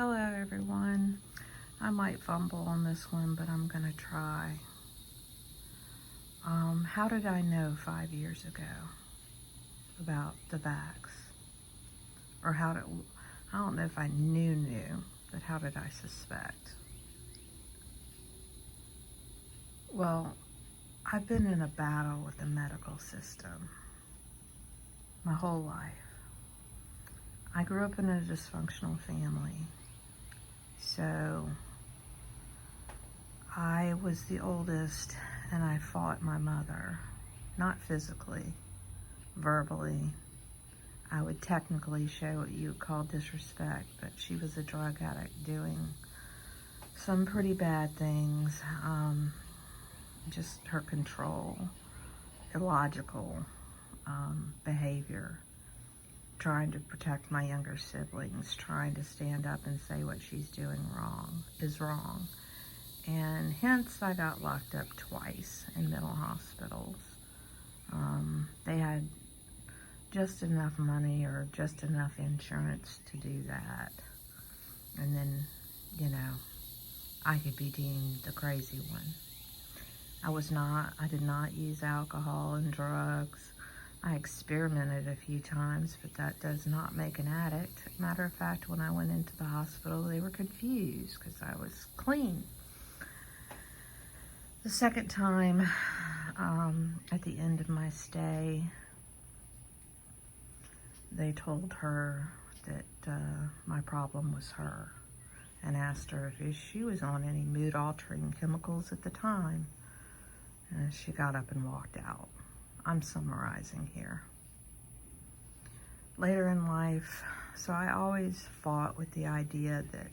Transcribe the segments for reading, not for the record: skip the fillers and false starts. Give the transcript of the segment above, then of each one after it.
Hello everyone. I might fumble on this one, but I'm gonna try. How did I know 5 years ago about the vax? Or I don't know if I knew, but how did I suspect? Well, I've been in a battle with the medical system my whole life. I grew up in a dysfunctional family, so I was the oldest and I fought my mother, not physically, verbally. I would technically show what you would call disrespect, but she was a drug addict doing some pretty bad things. Just her control, illogical behavior, trying to protect my younger siblings, trying to stand up and say what she's doing is wrong. And hence I got locked up twice in mental hospitals. They had just enough money or just enough insurance to do that. And then, I could be deemed the crazy one. I did not use alcohol and drugs. I experimented a few times, but that does not make an addict. Matter of fact, when I went into the hospital, they were confused because I was clean. The second time, at the end of my stay, they told her that my problem was her and asked her if she was on any mood-altering chemicals at the time. And she got up and walked out. I'm summarizing here. Later in life, so I always fought with the idea that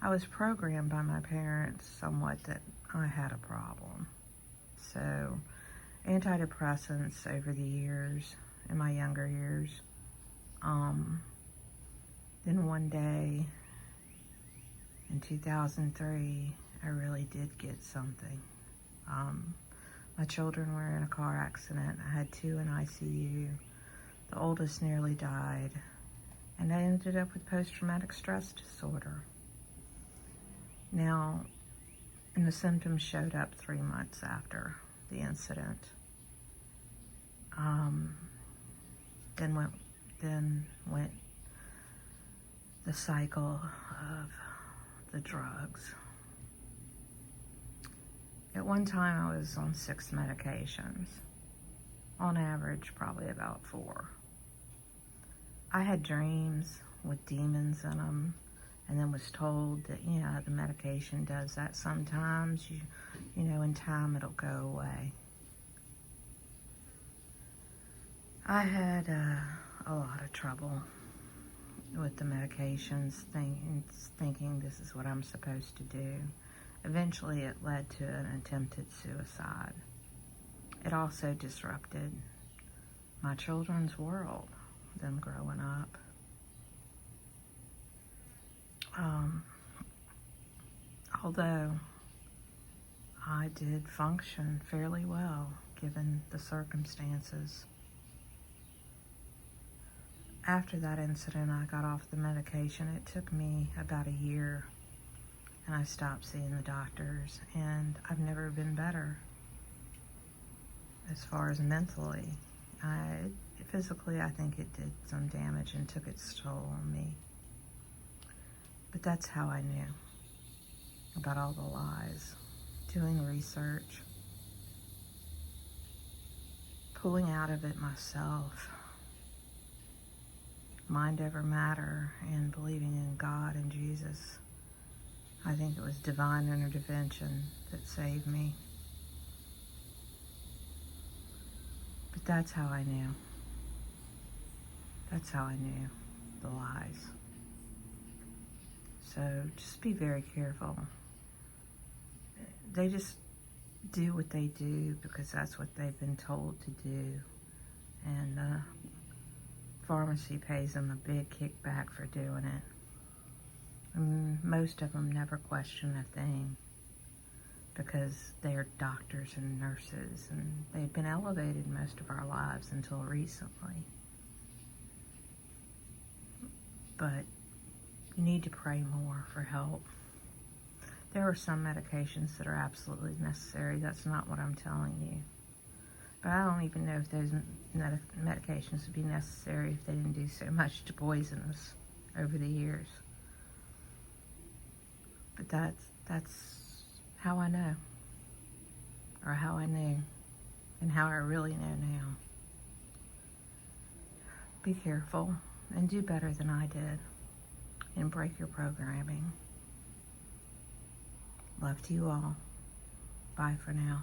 I was programmed by my parents somewhat that I had a problem. So, antidepressants over the years, in my younger years. Then one day, in 2003, I really did get something. My children were in a car accident. I had 2 in ICU. The oldest nearly died. And I ended up with post-traumatic stress disorder. Now, and the symptoms showed up 3 months after the incident. Then went the cycle of the drugs. At one time, I was on 6 medications. On average, probably about 4. I had dreams with demons in them, and then was told that, the medication does that sometimes. In time, it'll go away. I had a lot of trouble with the medications, thinking this is what I'm supposed to do. Eventually, it led to an attempted suicide. It also disrupted my children's world, them growing up. Although I did function fairly well, given the circumstances. After that incident, I got off the medication. It took me about a year, and I stopped seeing the doctors, and I've never been better as far as mentally. Physically, I think it did some damage and took its toll on me. But that's how I knew about all the lies, doing research, pulling out of it myself, mind over matter, and believing in God and Jesus. I think it was divine intervention that saved me. But that's how I knew. That's how I knew the lies. So just be very careful. They just do what they do because that's what they've been told to do. And the pharmacy pays them a big kickback for doing it. And most of them never question a thing because they're doctors and nurses, and they've been elevated most of our lives until recently. But You need to pray more for help. There are some medications that are absolutely necessary. That's not what I'm telling you. But I don't even know if those medications would be necessary if they didn't do so much to poison us over the years. But that's how I know. Or how I knew. And how I really know now. Be careful and do better than I did. And break your programming. Love to you all. Bye for now.